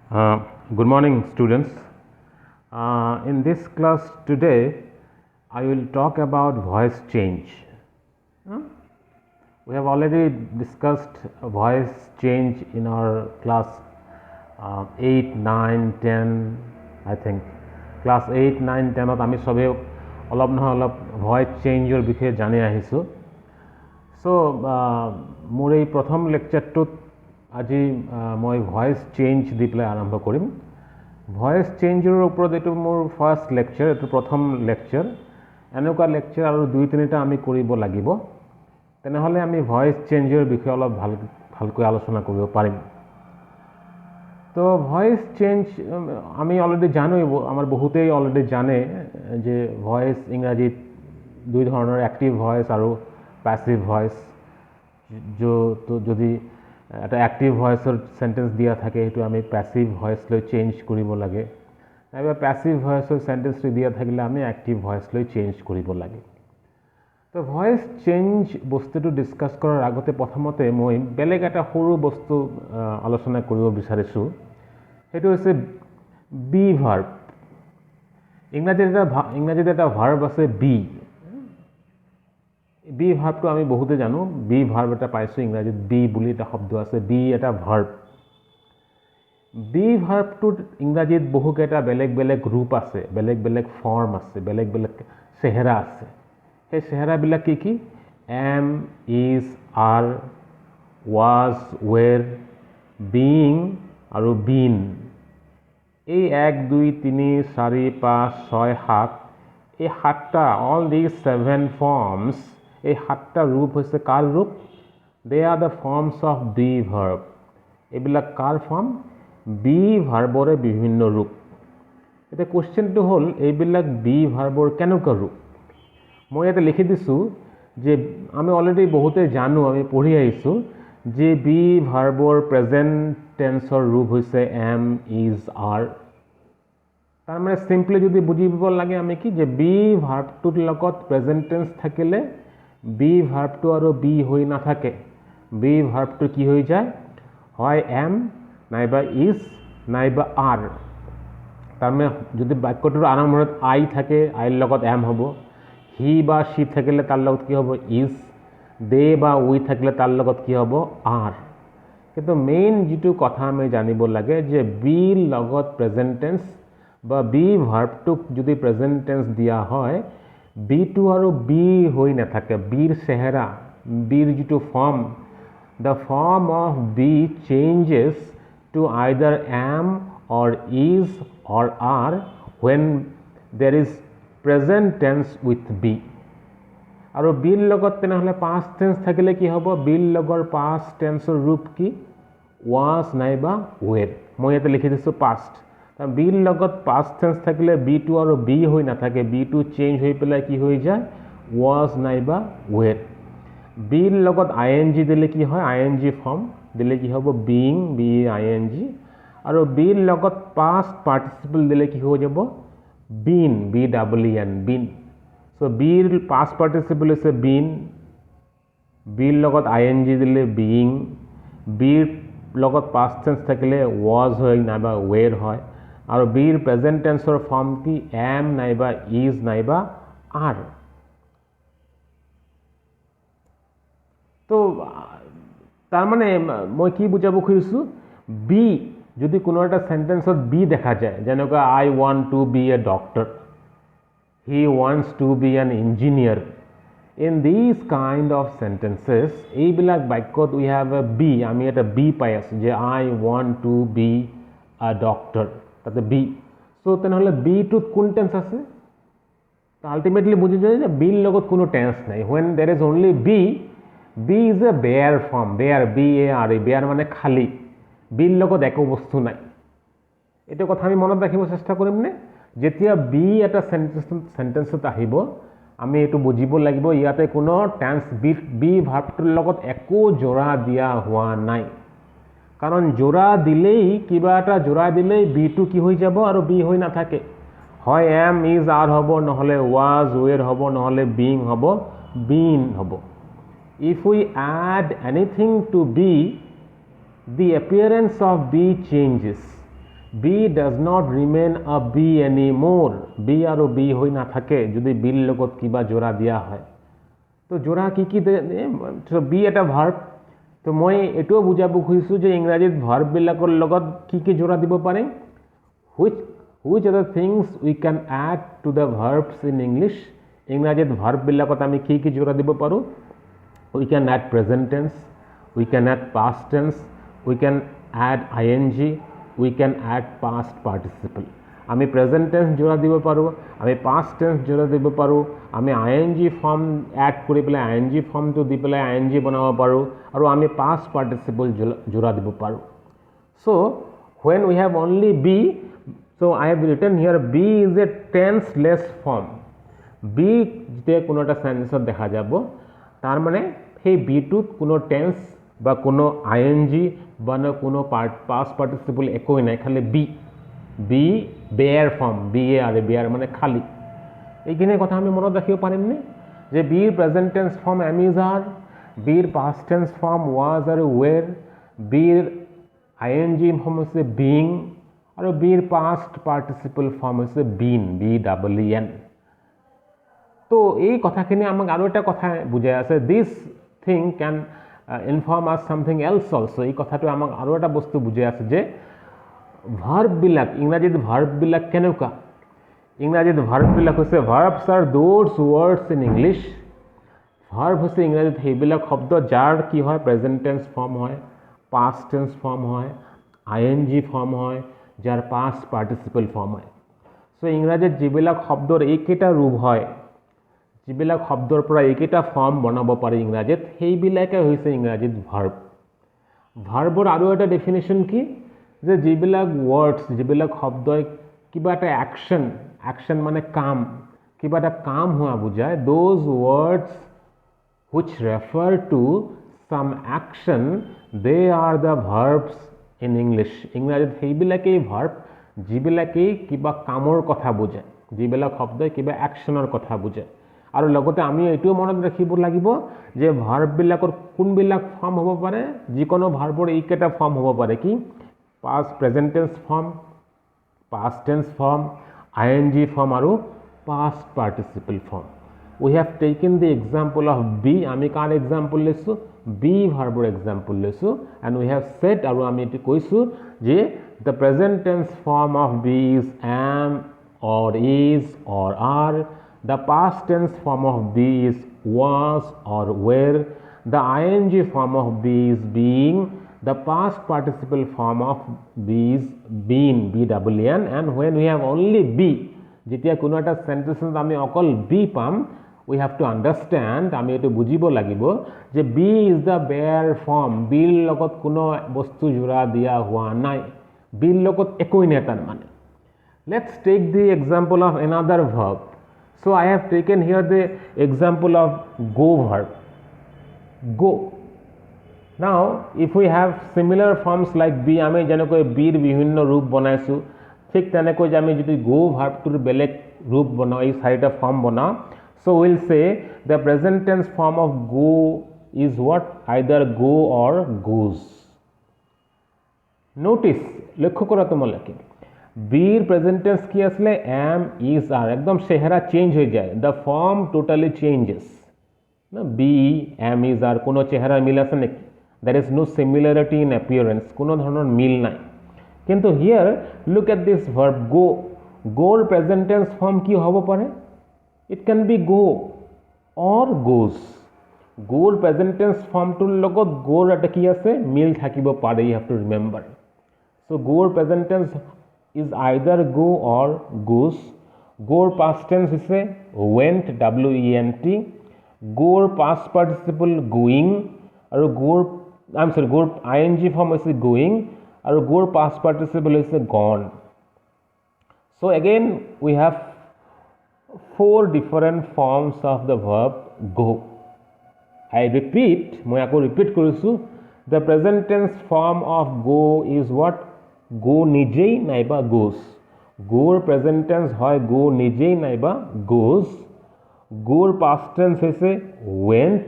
Good morning, students. In this class today, I will talk about voice change. We have already discussed voice change in our class 8, 9, 10, I think. Class 8, 9, 10 আমি সবে অলপ নহয় অলপ voice চেঞ্জৰ বিষয়ে জানি আহিছোঁ। So মোৰ এই প্ৰথম লেকচাৰটোত আজি মই ভয়েস চেঞ্জ দি পেলাই আৰম্ভ কৰিম। ভয়েস চেঞ্জৰ ওপৰত এইটো মোৰ ফাৰ্ষ্ট লেকচাৰ, এইটো প্ৰথম লেকচাৰ। এনেকুৱা লেকচাৰ আৰু 2-3টা আমি কৰিব লাগিব, তেনেহ'লে আমি ভয়েস চেঞ্জৰ বিষয়ে অলপ ভালকৈ আলোচনা কৰিব পাৰিম। তো ভয়েস চেঞ্জ আমি অলৰেডি জানোই, আমাৰ বহুতেই অলৰেডি জানে যে ভয়েস ইংৰাজীত দুই ধৰণৰ, অ্যাক্টিভ ভয়েস আৰু প্যাসিভ ভয়েস। তো যদি এটা অ্যাক্টিভ ভয়েসৰ সেন্টেন্স দিয়া থাকে সেইটো আমি প্যাসিভ ভয়েসলৈ চেঞ্জ কৰিব লাগে, নাইবা প্যাসিভ ভয়েসৰ সেন্টেন্সটো দিয়া থাকিলে আমি অ্যাক্টিভ ভয়েসলৈ চেঞ্জ কৰিব লাগে। তো ভয়েস চেঞ্জ বস্তুটো ডিসকাস কৰাৰ আগতে প্ৰথমতে মই বেলেগ এটা সৰু বস্তু আলোচনা কৰিব বিচাৰিছোঁ। সেইটো হৈছে বি ভাৰ্ব। ইংৰাজীত এটা ভাৰ্ব আছে বি। বি ভাৰ্বটো আমি বহুতে জানো, বি ভাৰ্ব এটা পাইছোঁ ইংৰাজীত, বি বুলি এটা শব্দ আছে, বি এটা ভাৰ্ব। বি ভাৰ্বটোত ইংৰাজীত বহুকেইটা বেলেগ বেলেগ ৰূপ আছে, বেলেগ বেলেগ ফৰ্ম আছে, বেলেগ বেলেগ চেহেৰা আছে। সেই চেহেৰাবিলাক কি কি? Am, is, are, was, were, being আৰু বিন। এই 1, 2, 3, 4, 5, 6, 7, এই 7টা, অল দিজ 7 ফৰ্মছ, এই 7টা ৰূপ হৈছে কাৰ ৰূপ? They are the forms of be verb. এইবিলাক কাৰ ফৰ্ম? বি ভাৰ্বৰে বিভিন্ন ৰূপ। এতিয়া কুৱেশ্যনটো হ'ল, এইবিলাক বি ভাৰ্বৰ কেনেকুৱা ৰূপ? মই ইয়াতে লিখি দিছোঁ যে আমি অলৰেডি বহুতে জানো, আমি পঢ়ি আহিছোঁ যে বি ভাৰ্বৰ প্ৰেজেণ্ট টেন্সৰ ৰূপ হৈছে এম, ইজ, আৰ। তাৰমানে চিম্পলি যদি বুজিব লাগে আমি কি, যে বি ভাৰ্বটোৰ লগত প্ৰেজেণ্ট টেন্স থাকিলে বি ভাৰ্বটো আৰু বি হৈ নাথাকে। বি ভাৰ্বটো কি হৈ যায়? হয় এম, নাইবা ইজ, নাইবা আৰ। তাৰমানে যদি বাক্যটোৰ আৰম্ভণিত আই থাকে, আইৰ লগত এম হ'ব। হি বা সি থাকিলে তাৰ লগত কি হ'ব? ইজ। দে বা উই থাকিলে তাৰ লগত কি হ'ব? আৰ। কিন্তু মেইন যিটো কথা আমি জানিব লাগে যে বিৰ লগত প্ৰেজেণ্ট টেন্স বা বি ভাৰ্বটোক যদি প্ৰেজেণ্ট টেন্স দিয়া হয়, বিটো আৰু বি হৈ নাথাকে। বিৰ চেহেৰা, বিৰ যিটো form, the form of be changes to either am or is or are when there is present tense with be. আৰু বিৰ লগত তেনেহ'লে পাষ্ট টেন্স থাকিলে কি হ'ব? বিৰ লগৰ পাষ্ট টেন্সৰ ৰূপ কি? ৱাজ নাইবা ৱেৰ। মই ইয়াতে লিখি দিছোঁ পাষ্ট। বিৰ লগত পাষ্ট টেন্স থাকিলে বিটো আৰু বি হৈ নাথাকে, বিটো চেঞ্জ হৈ পেলাই কি হৈ যায়? ৱাজ নাইবা ৱেৰ। বিৰ লগত আই এন জি দিলে কি হয়? আই এন জি ফৰ্ম দিলে কি হ'ব? Being, be I N G. আৰু বিৰ লগত পাষ্ট পাৰ্টিচিপল দিলে কি হৈ যাব? Been, B double E N, been. So' বিৰ পাষ্ট পাৰ্টিচিপল হৈছে বিন, বিৰ লগত আই এন জি দিলে বিং, বিৰ লগত পাষ্ট টেন্স থাকিলে ৱাজ হয় নাইবা ৱেৰ হয়, আৰু বিৰ প্ৰেজেণ্ট টেন্সৰ ফৰ্ম কি? এম নাইবা ইজ নাইবা আৰ। তো তাৰমানে মই কি বুজাব খুজিছোঁ, বি যদি কোনো এটা সেন্টেন্সত বি দেখা যায়, যেনেকুৱা I want to be a doctor, he wants to be an engineer, in these kind of sentences, এইবিলাক বাক্যত উই হেভ এ বি, আমি এটা বি পাই আছোঁ যে I want to be a doctor, তাতে বি। চ' তেনেহ'লে বিটোত কোন টেন্স আছে? আল্টিমেটলি বুজি যায় যে বিৰ লগত কোনো টেন্স নাই। When there is only be, be is a bare form, বেয়াৰ, বি এ আৰ ই, বেয়াৰ মানে খালী, বিৰ লগত একো বস্তু নাই। এইটো কথা আমি মনত ৰাখিব চেষ্টা কৰিমনে? যেতিয়া বি এটা সেন্টেন্সত আহিব, আমি এইটো বুজিব লাগিব ইয়াতে কোনো টেন্স বি ভাৰ্বটোৰ লগত একো জোৰা দিয়া হোৱা নাই। কাৰণ জোৰা দিলেই, কিবা এটা জোৰা দিলেই বিটো কি হৈ যাব আৰু বি হৈ নাথাকে। হয় এম, ইজ, আৰ হ'ব, নহ'লে ৱাজ, ৱেৰ হ'ব, নহ'লে বিং হ'ব, বিন হ'ব। If we add anything to B, the appearance of B changes. Be does not remain a be any more be আৰু বি হৈ নাথাকে যদি বিৰ লগত কিবা জোৰা দিয়া হয় তো জোৰা কি বি এটা ভাৰ্ব তো মই এটাও বুজাব খুজিছোঁ যে ইংৰাজীত ভাৰ্ববিলাকৰ লগত কি জোৰা দিব পাৰে which are the things we can add to the verbs in English ইংৰাজীত ভাৰ্ববিলাকত আমি কি জোৰা দিব পাৰোঁ we can add present tense we can add past tense we can add ing we can add past participle আমি present tense জোৰা দিব পাৰোঁ আমি পাষ্ট টেন্স জোৰা দিব পাৰোঁ আমি ing ফৰ্ম এড কৰি পেলাই ing ফৰ্মটো দি পেলাই ing বনাব পাৰোঁ আৰু আমি পাষ্ট পাৰ্টিচিপল জোৰা দিব পাৰোঁ so when we have only be so I have written here be is a tenseless form be যেতিয়া কোনো এটা সেন্টেন্সত দেখা যাব তাৰ মানে সেই বিটোত কোনো টেন্স বা কোনো ing বা কোনো পাষ্ট পাৰ্টিচিপল একোই নাই খালি বি বেয়াৰ ফৰ্ম বেয়াৰ মানে খালি এইখিনি কথা আমি মনত ৰাখিব পাৰিমনে যে বিৰ present tense form am is are বিৰ পাষ্ট টেন্স ফৰ্ম ৱাজ আৰু ৱেৰ বিৰ ing ফৰ্ম হৈছে বিং আৰু বিৰ পাষ্ট পাৰ্টিচিপল ফৰ্ম হৈছে বিন BEEN তো এই কথাখিনি আমাক আৰু এটা কথা বুজাই আছে দিছ থিং ক্যান ইনফৰ্ম আছ সামথিং এলছ অলছ এই কথাটো আমাক আৰু এটা বস্তু বুজাই আছে যে ভাৰ্ববিলাক ইংৰাজীত ভাৰ্ববিলাক কেনেকুৱা ইংৰাজীত ভাৰ্ববিলাক হৈছে verbs R those words in English verb হৈছে ইংৰাজীত সেইবিলাক শব্দ যাৰ কি হয় প্ৰেজেণ্ট টেন্স ফৰ্ম হয় পাষ্ট টেন্স ফৰ্ম হয় ing ফৰ্ম হয় যাৰ পাষ্ট পাৰ্টিচিপল ফৰ্ম হয় সো ইংৰাজীত যিবিলাক শব্দৰ এইকেইটা ৰূপ হয় যিবিলাক শব্দৰ পৰা এইকেইটা ফৰ্ম বনাব পাৰি ইংৰাজীত সেইবিলাকে হৈছে ইংৰাজীত ভাৰ্বৰ আৰু এটা ডেফিনেশ্যন কি যে যিবিলাক ৱৰ্ডছ যিবিলাক শব্দই কিবা এটা একশ্যন মানে কাম কিবা এটা কাম হোৱা বুজায় those words which refer to some action they are the verbs in English ইংৰাজীত সেইবিলাকেই ভাৰ্ব যিবিলাকেই কিবা কামৰ কথা বুজায় যিবিলাক শব্দই কিবা একশ্যনৰ কথা বুজায় আৰু লগতে আমি এইটো মনত ৰাখিব লাগিব যে ভাৰ্ববিলাকৰ কোনবিলাক ফৰ্ম হ'ব পাৰে যিকোনো ভাৰ্বৰ এইকেইটা ফৰ্ম হ'ব পাৰে কি past present tense form past tense form ing form aru past participle form we have taken the example of be ami kar example lesu be verb example lesu and we have said aru ami eti koisu je the present tense form of be is am or is or are the past tense form of be is was or were the ing form of be is being the past participle form of be is been BEEN and when we have only be যেতিয়া কোনো এটা সেন্টেন্সত আমি অকল be পাম we have to understand আমি এটো বুজিব লাগিব যে be is the bare form be লগত কোনো বস্তু জোৰা দিয়া হোৱা নাই be লগত একোই নাই তাৰ মানে let's take the example of another verb so I have taken here the example of go verb go now if we have similar forms like be আমি যেনেকৈ be ৰ বিভিন্ন ৰূপ বনাইছো ঠিক তেনেকৈ যে আমি যদি go verb টোৰ বেলেগ ৰূপ বনাও এই চাৰিটা ফৰ্ম বনাও so we'll say the present tense form of go is what either go or goes notice লক্ষ্য কৰা তোমালোকে be ৰ present tense কি আসলে am is are একদম চেহারা চেঞ্জ হৈ যায় the form totally changes না be am is are কোনো চেহারা মিল আছে নেকি there is no similarity in appearance কোনো ধৰণৰ মিল নাই কিন্তু here look at this verb go go ৰ present tense form কি হ'ব পাৰে it can be go or goes go ৰ present tense form টোৰ লগত go ৰ এটা কি আছে মিল থাকিব পাৰে you have to remember so go ৰ present tense is either go or goes go ৰ past tense is went went go ৰ past participle going আৰু go I'm sorry go ing form is going আৰু go past participle is gone so again we have four different forms of the verb go I repeat মই আকৌ repeat কৰিছো the present tense form of go is what go নিজেই নাইবা goes go present tense হয় go নিজেই নাইবা goes go past tense হৈছে went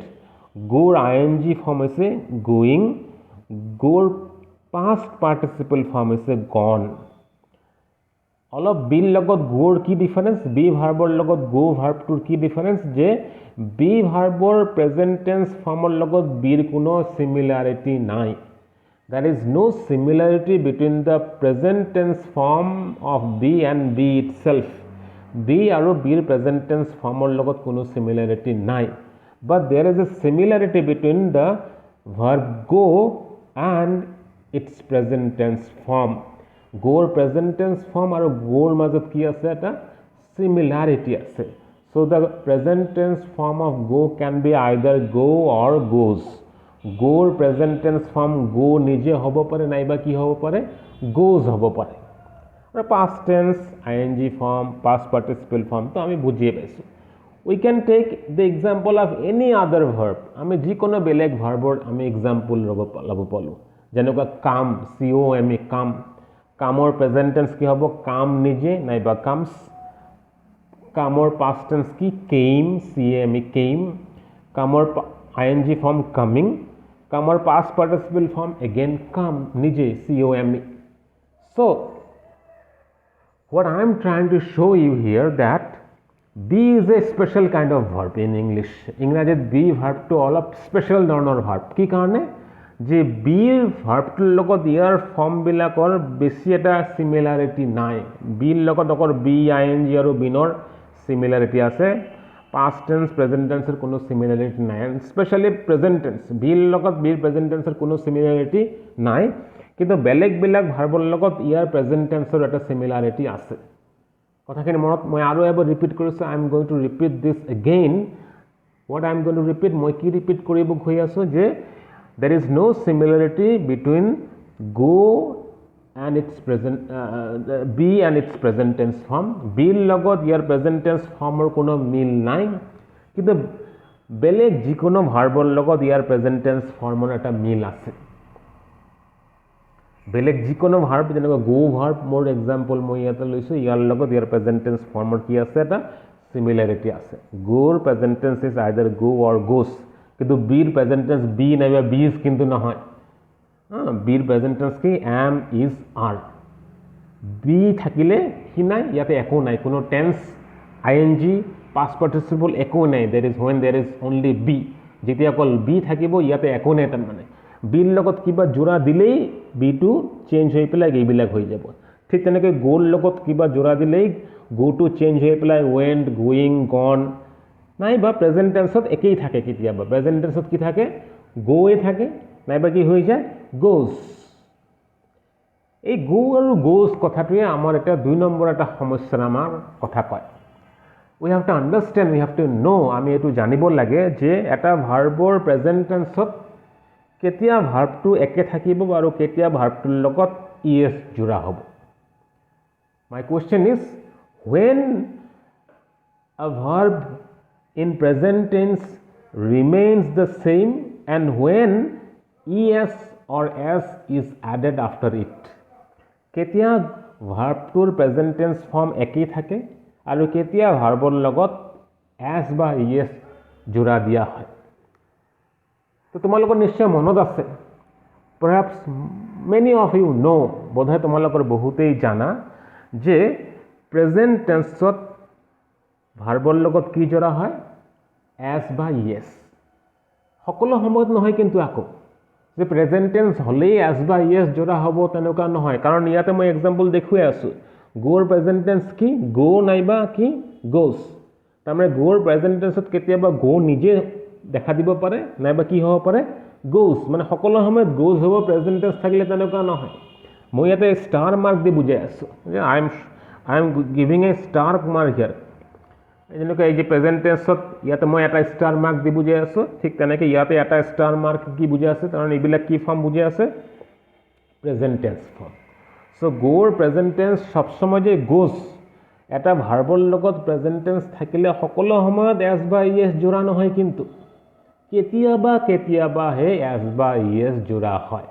go ing form is going go past participle form is gone অলপ বিৰ লগত গোৰ কি ডিফাৰেন্স বি ভাৰ্বৰ লগত গো ভাৰ্বটোৰ কি ডিফাৰেন্স যে বি ভাৰ্বৰ প্ৰেজেন্ট টেন্স ফৰ্মৰ লগত বিৰ কোনো সিমিলাৰিটি নাই there is no similarity between the present tense form of be and be itself be আৰু beৰ present tense ফৰ্মৰ লগত কোনো similarity নাই but there is a similarity between the verb go and its present tense form goৰ present tense form আৰু goৰ মাজত কি আছে এটা similarity আছে so the present tense form of go can be either go or goes goৰ present tense form go নিজে হ'ব পাৰে নাইবা কি হ'ব পাৰে goes হ'ব পাৰে আৰু past tense ing form past participle form তো আমি বুজিয়ে পাইছো we can take the example of any other verb আমি যিকোনো বেলেগ ভাৰ্বৰ আমি এক্সাম্পল ল'ব পালো যেনেকুৱা কাম com কাম কামৰ প্ৰেজেন্ট টেন্স কি হ'ব কাম নিজে নাইবা কামস কামৰ past tense কি came came কামৰ ing form coming কামৰ past participle form again come nije come so what I am trying to show you here that be is a special kind of verb in English ইংৰাজীত be verb to অলপ special ধৰণৰ verb কি কাৰণে যে be verb টোৰ লগত ইয়াৰ form বিলাকৰ বেছি এটা সিমিলাৰিটি নাই be লগত অকল be ing আৰু বিনৰ সিমিলাৰিটি আছে past tense present tense এৰ কোনো সিমিলাৰিটি নাই স্পেশালি প্ৰেজেন্ট টেন্স বিৰ লগত বিৰ প্ৰেজেন্ট টেন্সৰ কোনো সিমিলাৰিটি নাই কিন্তু বেলেগ বেলেগ ভাৰ্বৰ লগত ইয়াৰ প্ৰেজেন্ট টেন্সৰ এটা সিমিলাৰিটি আছে কথাখিনি মনত মই আৰু এবাৰ ৰিপিট কৰিছো I am going to repeat this again what I am going to repeat মই কি ৰিপিট কৰিব গৈ আছো যে there is no similarity between go and its present be and its present tense form be লগত ইয়াৰ present tense formৰ কোনো মিল নাই কিন্তু বেলেগ যিকোনো ভাৰ্বৰ লগত ইয়াৰ present tense formৰ এটা মিল আছে বেলেগ যিকোনো ভাৰ্ব যেনেকৈ go ভাৰ্ব মোৰ এক্সাম্পল মই ইয়াতে লৈছো ইয়াৰ লগত ইয়াৰ present tense formৰ কি আছে এটা similarity আছে goৰ present tense is either go or goes কিন্তু beৰ present tense be নাইবা bees কিন্তু নহয় beৰ present tense কি am is are be থাকিলে কি নাই ইয়াতে একো নাই কোনো tense ing past participle একো নাই there is when there is only be যেতিয়া অকল be থাকিব ইয়াতে একো নাই তাৰ মানে beৰ লগত কিবা জোৰা দিলেই be টো চেঞ্জ হৈ পেলাই এইবিলাক হৈ যাব ঠিক তেনেকৈ goৰ লগত কিবা জোৰা দিলেই go টো চেঞ্জ হৈ পেলাই went going gone নাইবা প্রেজেন্ট টেন্সত একেই থাকে কেতিয়াবা প্রেজেন্ট টেন্সত কি থাকে go এ থাকে নাইবা কি হৈ যায় goes এই go আৰু goes কথাটোৱে আমাৰ এটা দুই নম্বৰ এটা সমস্যাৰ আমাৰ কথা কয় we have to understand we have to know আমি এটো জানিব লাগে যে এটা ভাৰ্বৰ প্ৰেজেন্ট টেন্সত কেতিয়া ভাৰ্বটো একে থাকিব আৰু কেতিয়া ভাৰ্বটোৰ লগত es জোৰা হ'ব my question is when a verb in present tense remains the same and when es or s is added after it ketia verb tur present tense form ekei thake aru ketia verb or logot s ba es jura dia hoy to tumalokor nishchoy monot ase perhaps many of you know bodhoy tumalokor bahutei jana je present tense ot verb or logot ki jora hoy as বা yes সকলো সময়ত নহয় কিন্তু আকো যে present tense হলেই as বা yes জোড়া হ'ব তেনেকুৱা নহয় কাৰণ ইয়াতে মই এক্সাম্পল দেখুৱাই আছো গোৰ প্ৰেজেন্ট টেন্স কি go নাইবা কি goes তাৰমানে গোৰ প্ৰেজেন্ট টেন্সত কেতিয়াবা go নিজে দেখা দিব পাৰে নাইবা কি হ'ব পাৰে goes মানে সকলো সময়ত goes হ'ব প্ৰেজেন্ট টেন্স থাকিলে তেনেকুৱা নহয় মই ইয়াতে ষ্টাৰ মাৰ্ক দি বুজাই আছো যে I am giving a star mark here যেনেকৈ এই যে প্ৰেজেন্ট টেন্সত ইয়াতে মই এটা ষ্টাৰ মাৰ্ক দি বুজাই আছো ঠিক তেনেকৈ ইয়াতে এটা ষ্টাৰ মাৰ্ক কি বুজাই আছে কাৰণ এইবিলাক কি ফৰ্ম বুজাই আছে প্ৰেজেন্ট টেন্স ফৰ্ম সো গোৰ প্ৰেজেন্ট টেন্স সব সময় যে গোস এটা ভাৰ্বৰ লগত প্রেজেন্ট টেন্স থাকিলে সকলো সময়ত এস বা ইএস জোড়া নহয় কিন্তু কেতিয়াবা হে এস বা ইএস জোড়া হয়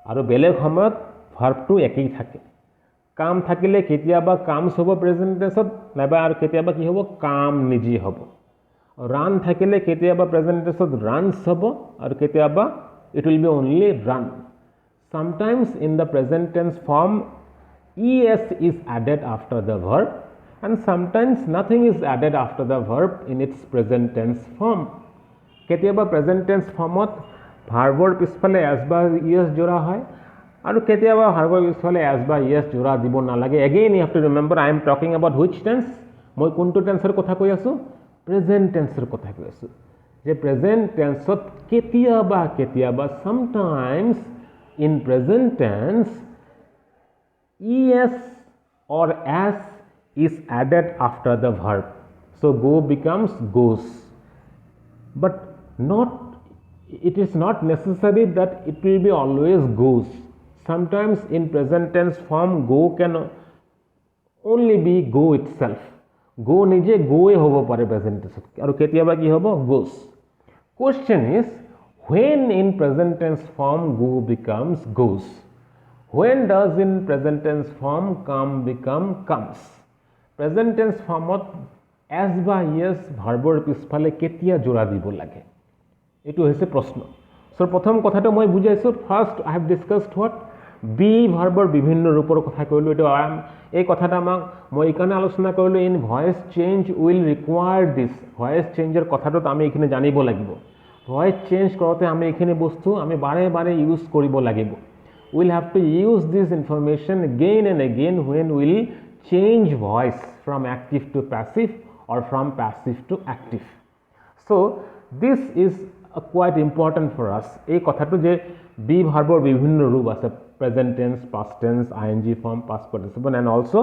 আৰু বেলেগ সময়ত ভাৰ্বটো একই থাকে কাম থাকিলে কেতিয়াবা কামস হ'ব প্ৰেজেন্ট টেন্সত নাইবা আৰু কেতিয়াবা কি হ'ব কাম নিজে হ'ব ৰান থাকিলে কেতিয়াবা প্ৰেজেন্ট টেন্সত ৰানস হ'ব আৰু কেতিয়াবা it will be only run sometimes in the present tense form es is added after the verb, and sometimes nothing is added after the verb in its present tense form. কেতিয়াবা present tense ফৰ্মত ভাৰ্বৰ পিছফালে S বা yes জোৰা হয়, আৰু কেতিয়াবা ভাৰ্বৰ পিছফালে S বা ইয়েছ জোৰা দিব নালাগে. Again you have to remember I am talking about which tense. মই কোনটো টেন্সৰ কথা কৈ আছোঁ? প্ৰেজেণ্ট টেন্সৰ কথা কৈ আছোঁ. যে প্ৰেজেণ্ট টেন্সত কেতিয়াবা কেতিয়াবা sometimes in present tense es or as is added after the verb. So go becomes goes. But it is not necessary that it will be always goes. Sometimes in present tense form go can only be go itself. Go nije goe hobo pare present tense aru ketiaba ki hobo goes. Question is, when in present tense form go becomes goes? When does in present tense form come become comes? Present tense formot as বা yes ভাৰ্বৰ পিছফালে কেতিয়া জোৰা দিব লাগে, এইটো হৈছে প্ৰশ্ন. So প্ৰথম কথাটো মই বুজাইছোঁ. First I have discussed what be ভাৰ্বৰ বিভিন্ন ৰূপৰ কথা কৈলোঁ. এইটো এই কথাটা আমাক মই এইকাৰণে আলোচনা কৰিলোঁ, in voice change will require this. Voice চেঞ্জৰ কথাটোত আমি এইখিনি জানিব লাগিব. ভইচ চেঞ্জ কৰোঁতে আমি এইখিনি বস্তু আমি বাৰে বাৰে ইউজ কৰিব লাগিব. Will have to use this information again and again when will change voice from active to passive or from passive to active. So this is quite important for us. এই কথাটো যে বি ভাৰ্বৰ বিভিন্ন ৰূপ আছে, present tense, past tense, ing form, past participle, and also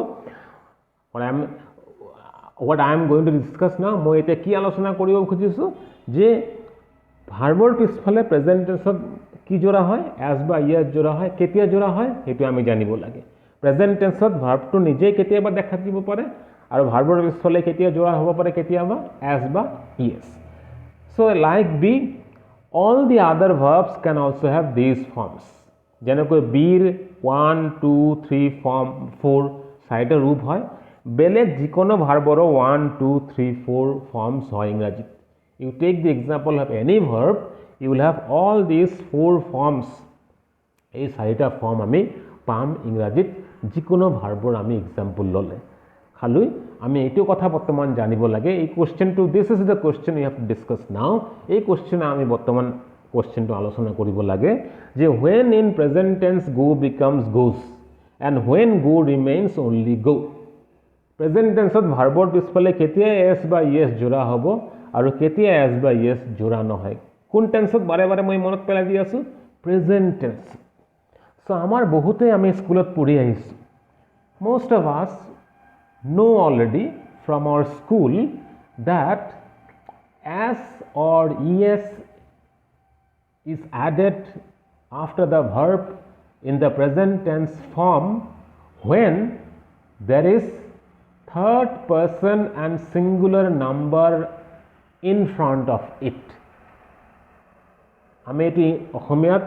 what I am going to discuss now. মই এতিয়া কি আলোচনা কৰিব খুজিছোঁ যে ভাৰ্বৰ পিছফালে প্ৰেজেণ্ট টেন্সত কি জোৰা হয়, এছ বা ইয়েছ জোৰা হয়, কেতিয়া জোৰা হয় সেইটো আমি জানিব লাগে. প্ৰেজেণ্ট টেন্সত ভাৰ্বটো নিজেই কেতিয়াবা দেখা দিব পাৰে, আৰু ভাৰ্বৰ পিছফালে কেতিয়া জোৰা হ'ব পাৰে, কেতিয়াবা এছ বা es. So' like be, all the other verbs can also' have these forms. যেনেকৈ বিৰ 1, 2, 3 ফৰ্ম 4 চাৰিটা ৰূপ হয়. বেলেগ যিকোনো ভাৰ্বৰো 1, 2, 3, 4 ফৰ্মছ হয় ইংৰাজীত. You take the example of any verb, you will have all these 4 forms. এই চাৰিটা ফৰ্ম আমি পাম ইংৰাজীত যিকোনো ভাৰ্বৰ আমি এক্সাম্পল ল'লে. খালি আমি এইটো কথা বৰ্তমান জানিব লাগে. এই কুৱেশ্যনটো, this is the question you have to discuss now. এই কুৱেশ্যনে আমি বৰ্তমান কুৱেশ্যনটো আলোচনা কৰিব লাগে যে when in present tense go becomes goes and when go remains only go. Present টেন্সত ভাৰ্বৰ পিছফালে কেতিয়া এছ বা ইয়েছ জোৰা হ'ব আৰু কেতিয়া এছ বা ইয়েছ জোৰা নহয়. কোন টেন্সত বাৰে বাৰে মই মনত পেলাই দি আছোঁ? Present tense. চ' আমাৰ বহুতেই আমি স্কুলত পঢ়ি আহিছোঁ. most of us know already from our school that as or es is added after the verb in the present tense form when there is third person and singular number in front of it. আমি এটি অসমীয়াত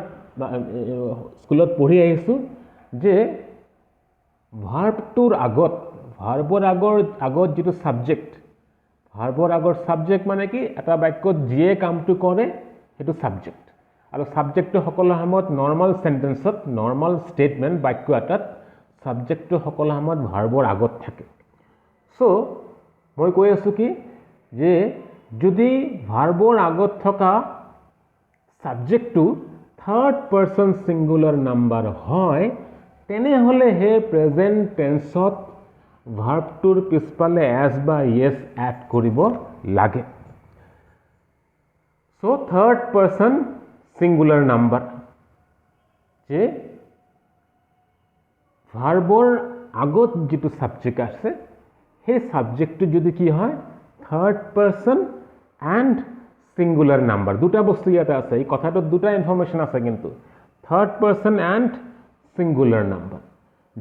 স্কুলত পঢ়ি আহিছোঁ যে ভাৰ্বটোৰ আগত, ভাৰ্বৰ আগত যিটো ছাবজেক্ট, ভাৰ্বৰ আগৰ ছাবজেক্ট মানে কি, এটা বাক্যত যিয়ে কামটো কৰে সেইটো ছাবজেক্ট. আৰু ছাবজেক্টটো সকলো সময়ত নৰ্মেল চেণ্টেন্সত, নৰ্মেল ষ্টেটমেণ্ট বাক্য এটাত ছাবজেক্টটো সকলো সময়ত ভাৰ্বৰ আগত থাকে. চ' মই কৈ আছোঁ কি যে যদি ভাৰ্বৰ আগত থকা ছাবজেক্টটো থাৰ্ড পাৰ্চন ছিংগুলাৰ নাম্বাৰ হয়, তেনেহ'লে সেই প্ৰেজেণ্ট টেন্সত ভাৰ্বটোৰ পিছফালে এছ বা ইয়েছ এড কৰিব লাগে. চ' থাৰ্ড পাৰ্চন ছিংগুলাৰ নাম্বাৰ, যে ভাৰ্বৰ আগত যিটো ছাবজেক্ট আছে সেই ছাবজেক্টটো যদি কি হয়, third person and singular number. দুটা বস্তু ইয়াতে আছে, এই কথাটোত দুটা ইনফৰমেশ্যন আছে কিন্তু, third person and singular number.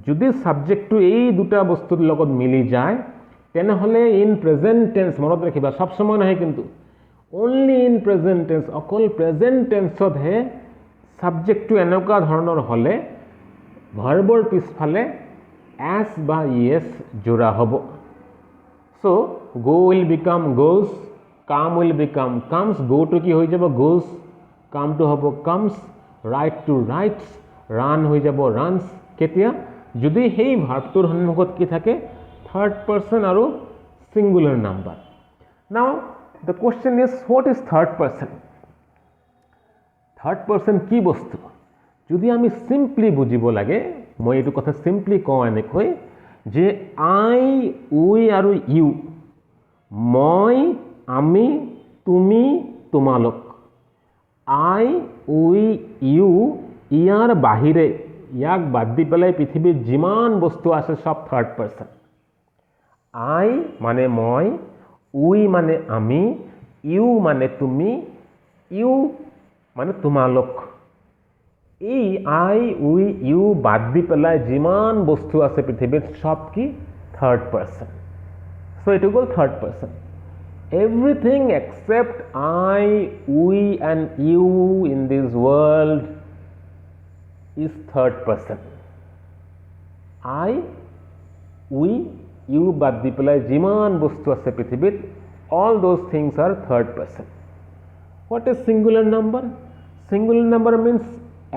যদি ছাবজেক্টটো এই দুটা বস্তুৰ লগত মিলি যায় তেনেহ'লে ইন প্ৰেজেণ্ট টেন্স, মনত ৰাখিবা সব সময় নহয় কিন্তু, অনলি ইন প্ৰেজেণ্ট টেন্স, অকল প্ৰেজেণ্ট টেন্সতহে ছাবজেক্টটো এনেকুৱা ধৰণৰ হ'লে ভাৰ্বৰ পিছফালে এছ বা ইয়েছ জোৰা হ'ব. চ' go will become goes, come will become comes, go to কি হৈ যাব goes, come to হ'ব comes, write to writes, run হৈ যাব runs. কেতিয়া? যদি সেই ভাৰ্বটোৰ সন্মুখত কি থাকে থাৰ্ড পাৰ্চন আৰু সিঙ্গুলাৰ নাম্বাৰ নাও the question is what is third person third person কি বস্তু যদি আমি সিম্পলি বুজিব লাগে মই এইটো কথা সিম্পলি কওঁ এনেকৈ যে আই উই আৰু ইউ মই আমি তুমি তোমালোক আই উই ইউ ইয়াৰ বাহিৰে ইয়াক বাদ দি পেলাই পৃথিৱীত যিমান বস্তু আছে সব থাৰ্ড পাৰ্চন আই মানে মই উই মানে আমি ইউ মানে তুমি ইউ মানে তোমালোক এই আই উই ইউ বাদ দি পেলাই যিমান বস্তু আছে পৃথিৱীত সব কি থাৰ্ড পাৰ্চন সো এটো গ'ল third person everything except I, we and you in this world is third person. I, we, you বাদ দি পেলাই যিমান বস্তু আছে পৃথিৱীত all those things are third person. What is singular number? Singular number means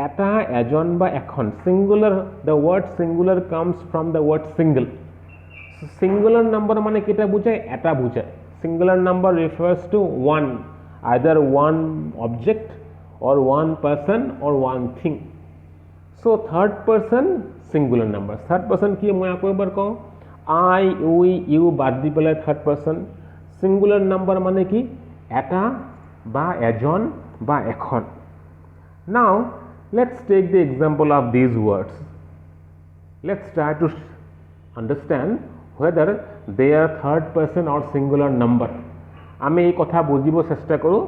এটা এজন বা এখন singular the word singular comes from the word single. So singular number মানে কিটা বুঝায় এটা বুঝায় Singular number refers to one, either one object or one person or one thing. So third person singular number. Third person কি মই আকৌ এবাৰ কওঁ I, we, you বাদ দি পেলাই third person. Singular number মানে কি এটা বা এজন বা এখন. Now let's take the example of these words. Let's try to understand whether they are third person or singular number আমি এই কথা বুজিব চেষ্টা কৰো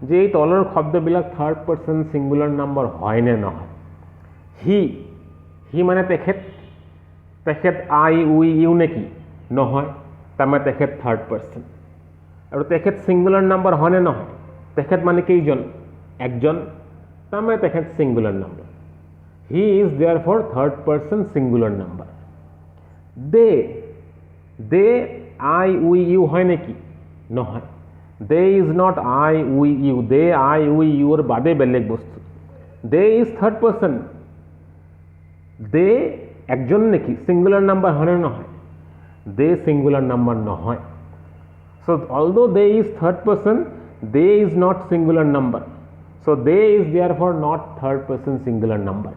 যে এই তলৰ শব্দবিলাক থাৰ্ড পাৰ্সন সিঙ্গুলাৰ নাম্বাৰ হয় নে নহয় হি মানে তেখেত আই উই ইউ নেকি নহয় তাৰমানে তেখেত থাৰ্ড পাৰ্সন আৰু তেখেত সিঙ্গুলাৰ নাম্বাৰ হয় নে নহয় তেখেত মানে কেইজন একজন তাৰমানে তেখেত singular number he is therefore third person singular number they I we you হয় নেকি নহয় they is not I we you they I we you এর বাদে বেলেগ বস্তু they is third person they একজন নেকি সিঙ্গুলার নাম্বার হয় না নহয় they সিঙ্গুলার নাম্বার নহয় so although they is third person they is not singular number so they is therefore not third person singular number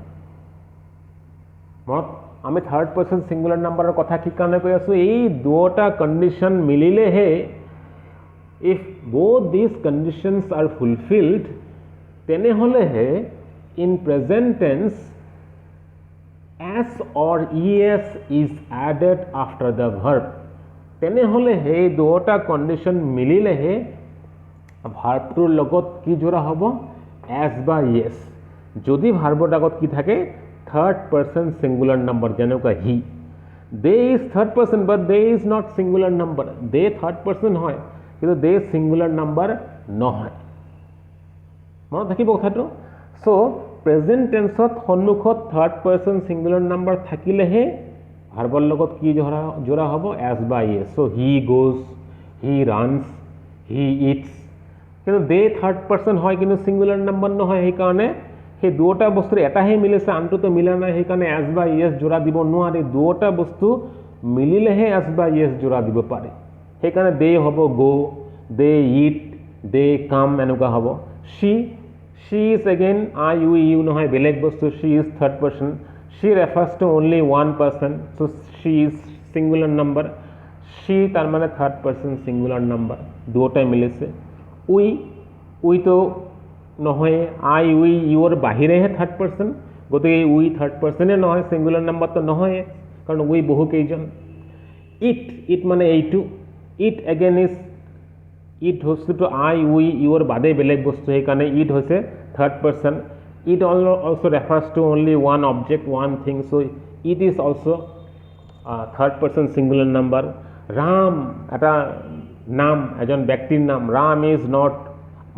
আমি থার্ড পার্সন সিঙ্গুলার নাম্বারের কথা কি কারণে কই আছো এই দুটা কন্ডিশন মিলিলে হে if both these conditions are fulfilled তেনে হলে হে in present tense s or es is added after the verb তেনে হলে হে দুটা কন্ডিশন মিলিলে হে ভাৰ্বটোৰ লগত কি জোড়া হ'ব s বা es যদি ভাৰ্বৰ আগত কি থাকে third person singular number যেনেকা he they is third person but they is not singular number they third person হয় কিন্তু they singular number নহয় মনত থাকিব কথাটো so present tense ত সন্মুখত third person singular number থাকিলেহে ভাৰ্বৰ লগত কি জোড়া হ'ব as বা es so he goes he runs he eats কিন্তু they third person হয় কিন্তু singular number নহয় সেই কাৰণে সেই দুটা বস্তুৰ এটাহে মিলিছে আনটোতো মিলা নাই সেই কাৰণে as বা es জোড়া দিব নোৱাৰে দুটা বস্তু মিলিলেহে as বা es জোড়া দিব পাৰে সেই কাৰণে they হ'ব go they eat they come এনেকুৱা হ'ব she is again I we you নহয় বেলেগ বস্তু she is third person she refers to only one person so she is singular number she তার মানে third person singular number দুটাই মিলিছে we তো নহয় I we Euro বাহিৰেহে third person গতিকে উই থাৰ্ড পাৰ্সনে নহয় সিঙ্গুলাৰ নাম্বাৰ তো নহয় কাৰণ উই বহু কেইজন ইট মানে এইটো ইট এগেইন ইজ ইট হৈছে তো আই উই ইউৰ বাদে বেলেগ বস্তু সেই কাৰণে ইট হৈছে third person it also refers to only one object one thing so it is also third person singular number Ram এটা নাম এজন ব্যক্তিৰ নাম রাম ইজ নট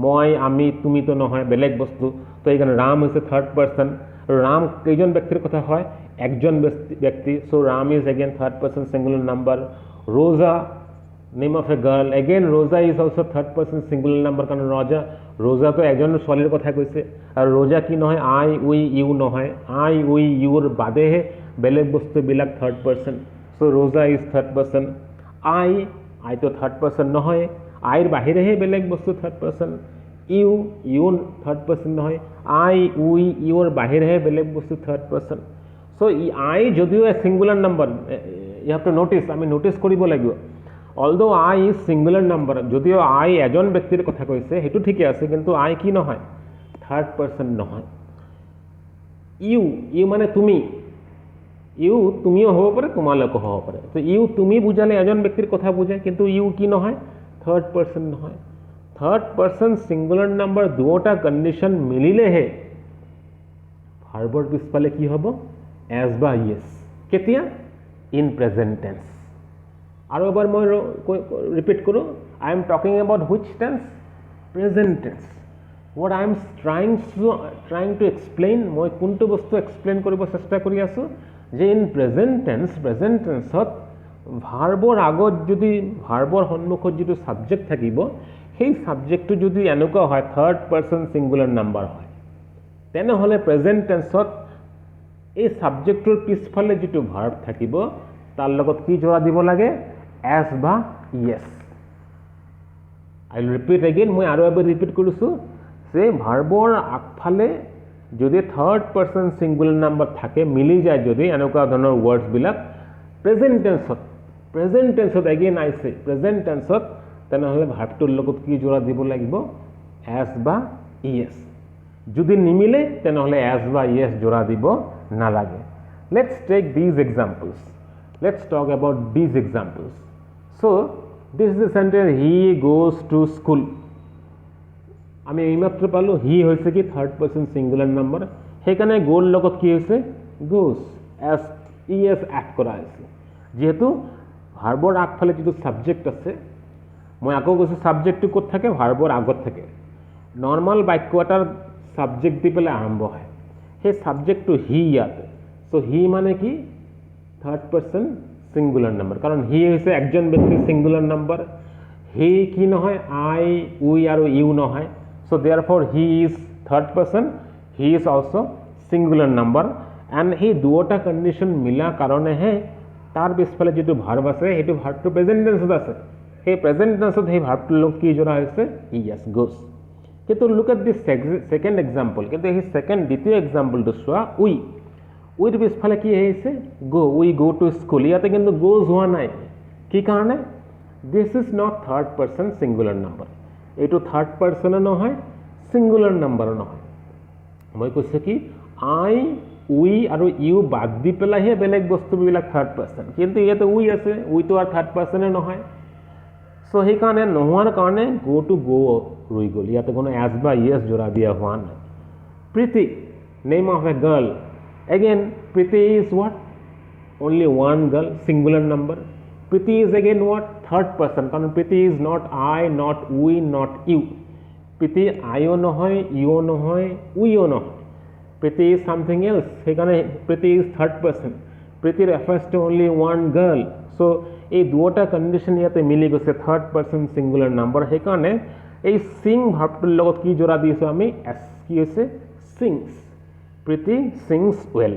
মই আমি তুমি তো নহয় বেলেগ বস্তু তো এইখানে রাম হৈছে থার্ড পার্সন রাম কেইজন ব্যক্তির কথা হয় একজন ব্যক্তি so Ram is again third person singular number Roja name of a girl again Roja is also' third person singular number কাৰণ ৰোজাটো এজন ছোৱালীৰ কথা কৈছে আৰু ৰোজা কি নহয় আই উই ইউ নহয় আই উই ইউৰ বাদেহে বেলেগ বস্তুবিলাক third person so' Roja is third person আইটো থাৰ্ড পাৰ্চন নহয় আইৰ বাহিৰেহে বেলেগ বস্তু third person you third person নহয় আই উই ইউৰ বাহিৰেহে বেলেগ বস্তু থাৰ্ড পাৰ্চন চ' আই যদিও a singular number you have to notice আমি ন'টিছ কৰিব লাগিব although I is singular number যদিও আই এজন ব্যক্তিৰ কথা কৈছে সেইটো ঠিকে আছে কিন্তু আই কি নহয় থাৰ্ড পাৰ্চন নহয় ইউ মানে তুমিও হ'ব পাৰে তোমালোকো হ'ব পাৰে তো তুমি বুজালে এজন ব্যক্তিৰ কথা বুজায় কিন্তু কি নহয় থাৰ্ড পাৰ্চন নহয় থাৰ্ড পাৰ্চন ছিংগুলাৰ নাম্বাৰ দুটা কণ্ডিশ্যন মিলিলেহে ভাৰ্বৰ পিছফালে কি হ'ব এছ বা ইয়েছ কেতিয়া ইন প্ৰেজেণ্ট টেন্স আৰু এবাৰ মই ৰিপিট কৰোঁ আই am talking about which tense present tense what I am trying to explain মই কোনটো বস্তু এক্সপ্লেইন কৰিব চেষ্টা কৰি আছোঁ যে ইন প্ৰেজেণ্ট টেন্সত ভাৰ্বৰ আগত যদি ভাৰ্বৰ সন্মুখত যিটো ছাবজেক্ট থাকিব সেই ছাবজেক্টটো যদি এনেকুৱা হয় থাৰ্ড পাৰ্চন ছিংগুলাৰ নাম্বাৰ হয় তেনেহ'লে প্ৰেজেণ্ট টেন্সত এই ছাবজেক্টটোৰ পিছফালে যিটো ভাৰ্ব থাকিব তাৰ লগত কি জোৰা দিব লাগে এছ বা yes I will repeat again মই আৰু এবাৰ ৰিপিট কৰিছোঁ যে ভাৰ্বৰ আগফালে যদি থাৰ্ড পাৰ্চন ছিংগুলাৰ নাম্বাৰ থাকে মিলি যায় যদি এনেকুৱা ধৰণৰ ৱৰ্ডছবিলাক প্ৰেজেণ্ট টেন্সত এগেইন আইছে প্ৰেজেণ্ট টেন্সত তেনেহ'লে ভাৰ্বটোৰ লগত কি জোৰা দিব লাগিব এছ বা ইয়েছ যদি নিমিলে তেনেহ'লে এছ বা ইয়েছ জোৰা দিব নালাগে let's take these examples let's talk about these examples so' this is the sentence he goes to school আমি এইমাত্ৰ পালোঁ হি হৈছে কি থাৰ্ড পাৰ্চন ছিংগুলাৰ নাম্বাৰ সেইকাৰণে গোৰ লগত কি হৈছে গোজ এছ এড কৰা হৈছে যিহেতু ভাৰ্বৰ আগফালে যিটো ছাবজেক্ট আছে মই আকৌ কৈছোঁ ছাবজেক্টটো ক'ত থাকে ভাৰ্বৰ আগত থাকে নৰ্মেল বাক্য এটাৰ ছাবজেক্ট দি পেলাই আৰম্ভ হয় সেই ছাবজেক্টটো হি ইয়াতে চ' হি মানে কি থাৰ্ড পাৰ্চন ছিংগুলাৰ নাম্বাৰ কাৰণ হি হৈছে একজন ব্যক্তিৰ ছিংগুলাৰ নাম্বাৰ হি কি নহয় আই উই আৰু ইউ নহয় so therefore he is third person he is also singular number and he দুটা কন্ডিশন মিলা কাৰণে হে তাৰ পিছফালে যেটো ভাৰ্ব আছে হেতু ভাৰ্বটো প্ৰেজেন্ট টেন্সত আছে হে প্ৰেজেন্ট টেন্সত হে ভাৰ্বটো লগ কি জৰা হৈছে yes goes কিন্তু look at this second example কিন্তু হে সেকেন্ড দ্বিতীয় এক্সাম্পলটো চোৱা উইৰ পিছফালে কি হৈছে we go to school ইয়াতে কিন্তু goes হোৱা নাই কি কাৰণে this is not third person singular number এইটো থাৰ্ড পাৰ্চন নহয় ছিংগুলাৰ নাম্বাৰ নহয় মই কৈছোঁ কি আই উই আৰু ইউ বাদ দি পেলাইহে বেলেগ বস্তুবিলাক থাৰ্ড পাৰ্চন কিন্তু ইয়াতে উই আছে উইটো আৰু থাৰ্ড পাৰ্চনে নহয় চ' সেইকাৰণে নোহোৱাৰ কাৰণে গো টু গো ৰৈ গ'ল ইয়াতে কোনো এছ বা ইয়েছ জোৰা দিয়া হোৱা নাই Priti name of a girl again Priti is what only one girl singular number Priti is again what? Third person. Because Priti is not I, not we, not you. Priti I-o nohoy, you-o nohoy, we-o nohoy. Priti is something else. Priti is third person. Priti refers to only one girl. So, এই দুটা condition ইয়াতে মিলি গৈছে third person singular number সেইকাৰণে এই সিং ভাৰ্বটোৰ লগত কি জোৰা দিছো আমি এস কি হৈছে সিংস প্ৰীতি সিংস ওয়েল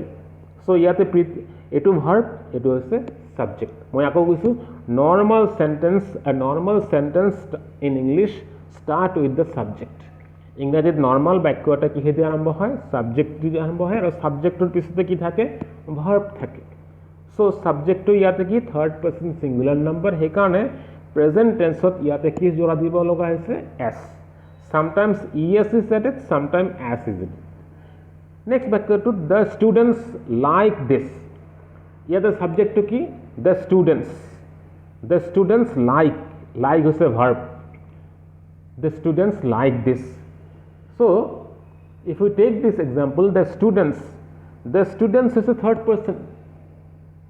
সো ইয়াতে প্ৰীতি এটো ভাৰ্ব এটো হৈছে সাবজেক্ট মই আকৌ কৈছো normal sentence in English start with the subject ইংৰাজীত নৰ্মাল বাক্য এটা কি হেদি আৰম্ভ হয় সাবজেক্ট দি আৰম্ভ হয় আৰু সাবজেক্টৰ পিছতে কি থাকে ভাৰ্ব থাকে সো সাবজেক্টটো ইয়াতে কি থাৰ্ড পাৰ্সন সিঙ্গুলাৰ নাম্বাৰ সেইকাৰণে প্ৰেজেন্ট টেন্সত ইয়াতে কি জোৰা দিব লগা হৈছে এস sometimes es is added sometimes as is added next বাক্যটো the students like this ইয়াতে সাবজেক্টটো কি the students like হৈছে verb the students like this so if we take this example the students is a third person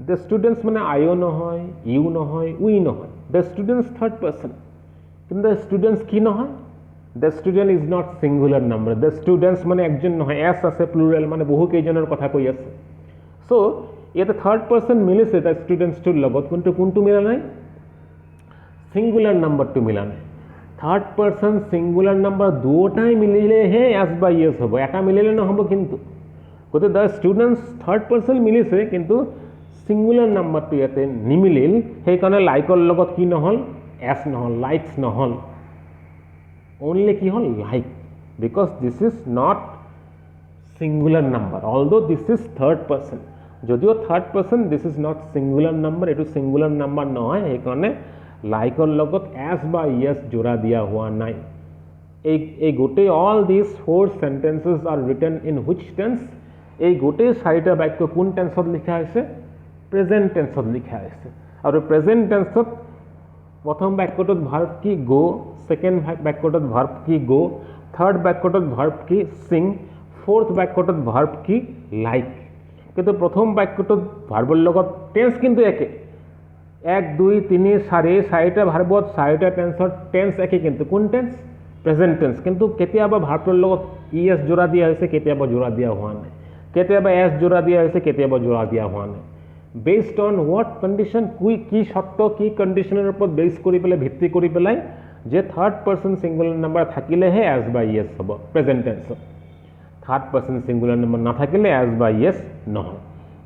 the students মানে I-o নহয় you নহয় we নহয় the students third person কিন্তু the students কি নহয় the student is not singular number the students মানে একজন নহয় s আছে plural মানে বহু কেইজনৰ কথা কৈ আছে so ইয়াতে third person মিলিছে the students টোৰ লগত কোনটো মিলা নাই সিঙ্গুলার নাম্বারটো মিলা নাই থার্ড পার্সন সিঙ্গুলার নাম্বার দুটাই মিলিলেহে এস বাই এস হ'ব এটা মিলিলে নহ'ব কিন্তু গতিকে দ্য ষ্টুডেণ্টছ থাৰ্ড পাৰ্চন মিলিছে কিন্তু সিঙ্গুলাৰ নাম্বাৰটো ইয়াতে নিমিলিল সেইকাৰণে লাইকৰ লগত কি নহ'ল এছ নহ'ল লাইকছ নহ'ল only কি হ'ল like because this is not singular number although this is third person যদিও third person this is not singular number এইটো সিঙ্গুলাৰ নাম্বাৰ নহয় সেইকাৰণে লাইকৰ লগত এছ বা ইয়েছ জোৰা দিয়া হোৱা নাই এই গোটেই all this 4 sentences are written in which tense এই গোটেই 4টা বাক্য কোন টেন্সত লিখা হৈছে প্রেজেন্ট টেন্সত লিখা হৈছে আৰু প্রেজেন্ট টেন্সত প্রথম বাক্যটোত ভার্ব কি গো সেকেন্ড বাক্যটোত ভার্ব কি গো থার্ড বাক্যটোত ভার্ব কি সিং ফোর্থ বাক্যটোত ভার্ব কি লাইক কিন্তু প্রথম বাক্যটোত ভাৰ্বৰ লগত টেন্স কিন্তু একে 1 2 3 4টা ভাৰ্বত 4টা টেন্সৰ টেন্স একে কিন্তু কোন টেন্স প্ৰেজেন্ট টেন্স কিন্তু কেতিয়াবা ভাৰ্বৰ লগত ইএস জোৰা দিয়া হৈছে কেতিয়াবা জোৰা দিয়া হোৱা নাই কেতিয়াবা এস জোৰা দিয়া হৈছে কেতিয়াবা জোৰা দিয়া হোৱা নাই বেসড অন হোয়াট কন্ডিশন কি শর্ত কি কন্ডিশনের উপর বেস করে পেলে ভিত্তি করে পেলাই যে থার্ড পার্সন সিঙ্গুলার নাম্বার থাকিলেহে এস বা ইয়েস হব present tense third person singular number না থাকিলে এস বা ইয়েস নহয়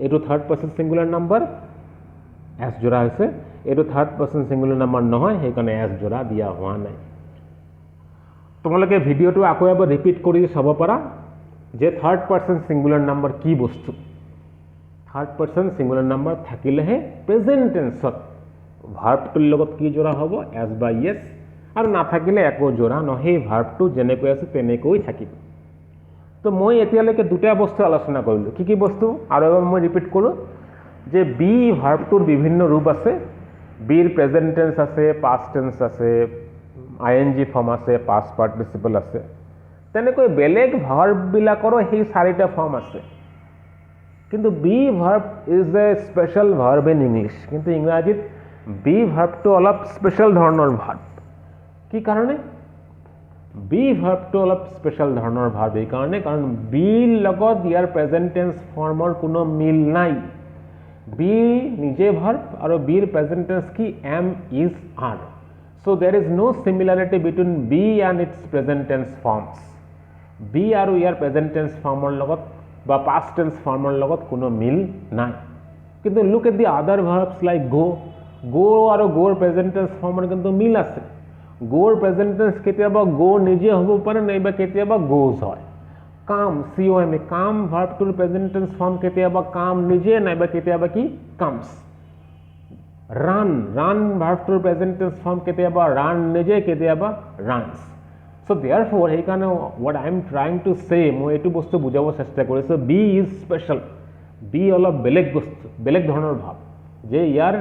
এইটো থার্ড পার্সন সিঙ্গুলার নাম্বার এস জোড়া হয়েছে এইটো থার্ড পার্সন সিঙ্গুলার নাম্বার নহয় সেইকাৰণে এস জোড়া দিয়া হোৱা নাই তোমালোকে ভিডিওটো আকৌ এবাৰ ৰিপিট কৰি চাব পাৰা যে থাৰ্ড পাৰ্সন সিঙ্গুলাৰ নাম্বাৰ কি বস্তু থাৰ্ড পাৰ্সন সিঙ্গুলাৰ নাম্বাৰ থাকিলেহে প্ৰেজেন্ট টেন্সত ভাৰ্বটোৰ লগত কি জোড়া হ'ব এস বা ইয়েস আৰু না থাকিলে একো জোড়া নহয় ভার্বটো যেনেকৈ আছে তেনেকৈ থাকিব তো মই এতিয়ালৈকে দুটা বস্তু আলোচনা কৰিলোঁ কি বস্তু আৰু এবাৰ মই ৰিপিট কৰোঁ যে বি ভাৰ্বটোৰ বিভিন্ন ৰূপ আছে বিৰ প্ৰেজেন্ট টেন্স আছে পাস্ট টেন্স আছে আইএনজি ফৰ্ম আছে পাস্ট পাৰ্টিসিপল আছে তেনেকৈ বেলেগ ভাৰ্ববিলাকৰো সেই 4টা ফৰ্ম আছে কিন্তু be verb is a special verb in English কিন্তু ইংৰাজীত বি ভাৰ্বটো অলপ স্পেশাল ধৰণৰ ভাৰ্ব কি কাৰণে বি ভাৰ্বটো অলপ স্পেশাল ধৰণৰ ভাৰ্ব এই কাৰণে কাৰণ বিৰ লগত ইয়াৰ প্ৰেজেন্ট টেন্স ফৰ্মৰ কোনো মিল নাই বি নিজে ভাৰ্ব আৰু বিৰ প্ৰেজেন্ট টেন্স কি am is are so there is no similarity between be and its present tense forms be আৰু ইয়াৰ প্ৰেজেন্ট টেন্স ফৰ্মৰ লগত বা past tense ফৰ্মৰ লগত কোনো মিল নাই কিন্তু look at the other verbs like go আৰু goৰ প্ৰেজেন্ট টেন্স ফৰ্মৰ কিন্তু মিল আছে goৰ প্ৰেজেন্ট টেন্স কেতিয়াবা go নিজে হ'ব পাৰে নাইবা কেতিয়াবা goes হয় কাম com কাম ভাৰ্বটোৰ প্ৰেজেন্ট টেন্স ফৰ্ম কেতিয়াবা কাম নিজে নাইবা কেতিয়াবা কি comes run ভাৰ্বটোৰ প্ৰেজেন্ট টেন্স ফৰ্ম কেতিয়াবা run নিজে কেতিয়াবা runs so therefore he can what I am trying to say মই এটো বস্তু বুজাব চেষ্টা কৰিছো b is special b অলপ বেলেগ বস্তু বেলেগ ধৰণৰ ভাব যে ইয়াৰ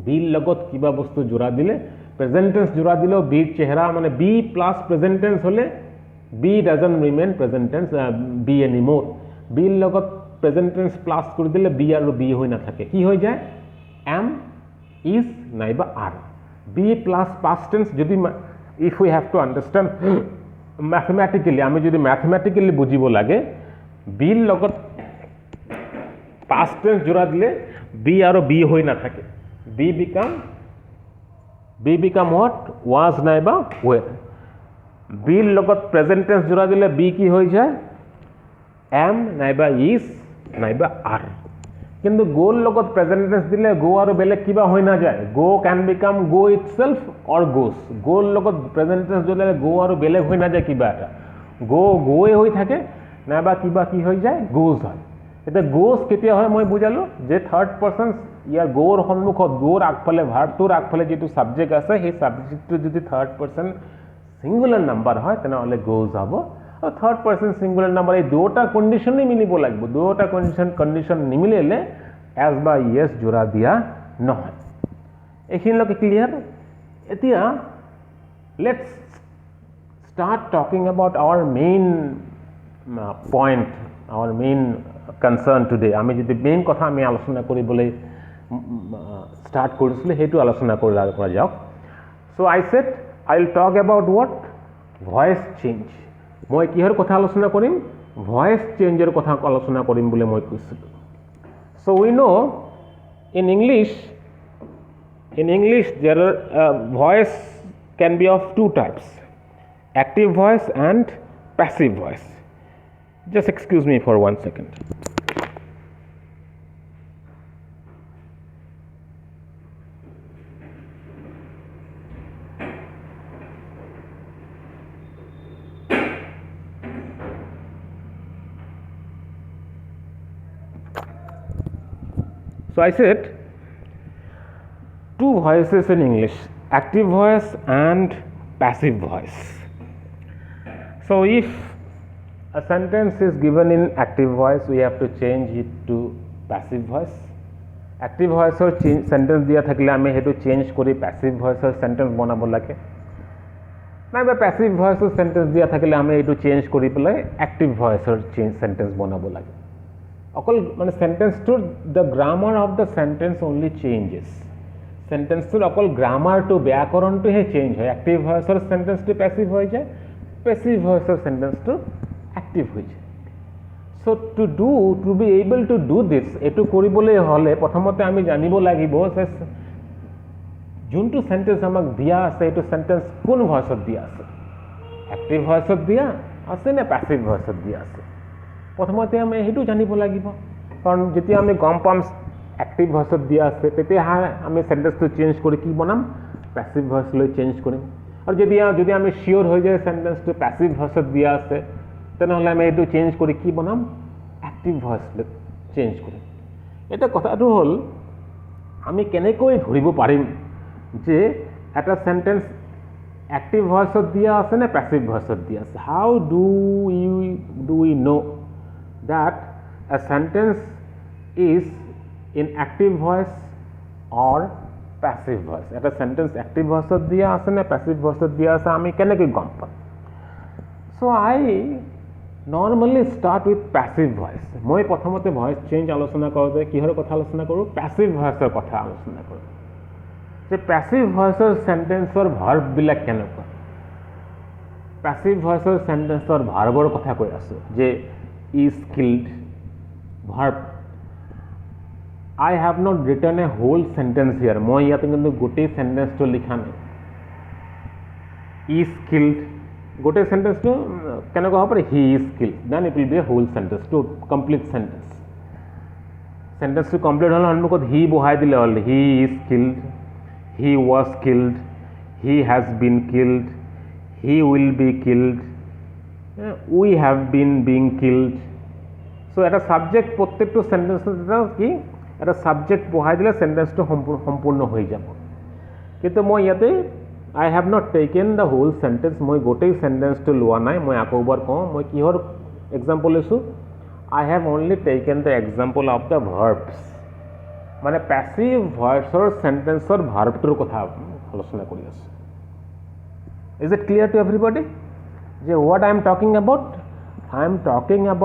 b লগত কিবা বস্তু জোৰা দিলে প্ৰেজেন্ট টেন্স জোৰা দিলে b চেহাৰা মানে b প্লাস প্ৰেজেন্ট টেন্স হলে b doesn't remain present tense b anymore b লগত প্ৰেজেন্ট টেন্স প্লাস কৰি দিলে b আৰু b হৈ নাথাকে কি হৈ যায় am is নাইবা are b plus past tense যদি if we have to understand mathematically আমি যদি mathematically বুজিব লাগে b লগত past tense জোড়া দিলে b আৰু b হৈ নাথাকে b become what was নাইবা were b লগত present tense জোড়া দিলে b কি হৈ যায় am নাইবা is নাইবা are কিন্তু গোৰ লগত প্ৰেজেন্ট টেন্স দিলে গো আৰু বেলেগ কিবা হৈ না যায় go can become go itself or goes গোৰ লগত প্ৰেজেন্ট টেন্স দিলে গো আৰু বেলেগ হৈ না যায় কিবা এটা গোয়ে হৈ থাকে নাইবা কিবা কি হৈ যায় গোস হয় এটা গোস কেতিয়া হয় মই বুজালো যে থাৰ্ড পাৰসন ইয়াৰ গোৰ সন্মুখত গোৰ আগফালে ভাৰ্বটোৰ আগফালে যেটো সাবজেক্ট আছে সেই সাবজেক্টটো যদি থাৰ্ড পারসন সিঙ্গুলার নাম্বার হয় তেনেহলে গোস হ'ব और थर्ड पर्सन सिंगुलर नंबर এই দুটা কন্ডিশনই মিলিব লাগিব দুটা কন্ডিশন নিমিলিলে এস বা ইয়েস জোড়া দিয়া নহয় এইখিনিলৈকে ক্লিয়ার এতিয়া let's start talking about our main point our main concern today আমি যদি মেইন কথা আমি আলোচনা কৰিবলৈ স্টাৰ্ট কৰিছিলো হেতু আলোচনা কৰা যাওক so I said I will talk about what voice change মই কিহৰ কথা আলোচনা কৰিম ভয়েস চেঞ্জৰ কথা আলোচনা কৰিম বুলি মই কৈছিলো so we know in English In English, there are voice can be of two types: active voice and passive voice. Just excuse me for 1 second. So I said two voices in English: active voice and passive voice. So if a sentence is given in active voice, we have to change it to passive voice. Active voice or sentence dia thakile ame hetu change kori passive voice or sentence banabo lage. Naiba passive voice or sentence dia thakile ame hetu change kori pelai active voice or change sentence banabo lage. Okol mane sentence to the grammar of the sentence only changes. Sentence to okol grammar to vyakaran to he change hoy. Active voice or sentence to passive hoy jay, passive voice or sentence to active hoy jay. So to be able to do this, etu koribole hole prothomote ami janibo lagibo je juntu sentence amak dia ase etu sentence kon voice ot dia ase, active voice ot dia ase na passive voice ot dia ase. প্ৰথমতে আমি হেতু জানিব লাগিব, কাৰণ যেতিয়া আমি গম পাম এক্টিভ ভয়েসত দিয়া আছে তেতিয়া আমি সেন্টেন্সটো চেঞ্জ কৰি কি বনাম, প্যাসিভ ভয়েস লৈ চেঞ্জ কৰিম। আৰু যদি আমি শিওর হৈ যায় সেন্টেন্সটো প্যাসিভ ভয়েসত দিয়া আছে তেনেহলে আমি হেতু চেঞ্জ কৰি কি বনাম, এক্টিভ ভয়েস লৈ চেঞ্জ কৰিম। এটা কথাটো হ'ল আমি কেনেকৈ ধৰিব পাৰিম যে এটা সেন্টেন্স এক্টিভ ভয়েসত দিয়া আছে না প্যাসিভ ভয়েসত দিয়া আছে। হাউ do we know that a sentence is in active voice or passive voice? Eta sentence active voice ot dia ase na passive voice ot dia ase ami kenekoi gom pam? So I normally start with passive voice. Moi prothomote voice change alochona korote kihor kotha alochona koru, passive voice er kotha alochona koru. Je passive voice er sentence or verb bilak kenekoi? Passive voice er sentence or verb er kotha koi asu je is killed verb. I have not written a whole sentence here. moi yate kintu gote sentence to likha nai. Is killed gote sentence to keneko hobo pare, he is killed, then it will be a whole sentence to complete sentence. Sentence to complete hole onmukot he bohai dile hol, he is killed, he was killed, he has been killed, he will be killed, we have been being killed. So এটা subject প্রত্যেকটো সেন্টেন্সত কি এটা subject বহাই দিলে সেন্টেন্সটো সম্পূর্ণ হৈ যাব। কিন্তু মই ইয়াতে I have not taken the whole sentence, মই গোটেই সেন্টেন্সটো লোৱা নাই। মই আকৌবাৰ কওঁ, মই কিহৰ এক্সাম্পল লৈছোঁ, I have only taken the example of the verbs, মানে প্যাসিভ ভয়েসৰ সেন্টেন্সৰ ভাৰ্বটোৰ কথা আলোচনা কৰি আছোঁ। Is it clear to everybody? যে what I am talking about? I am talking about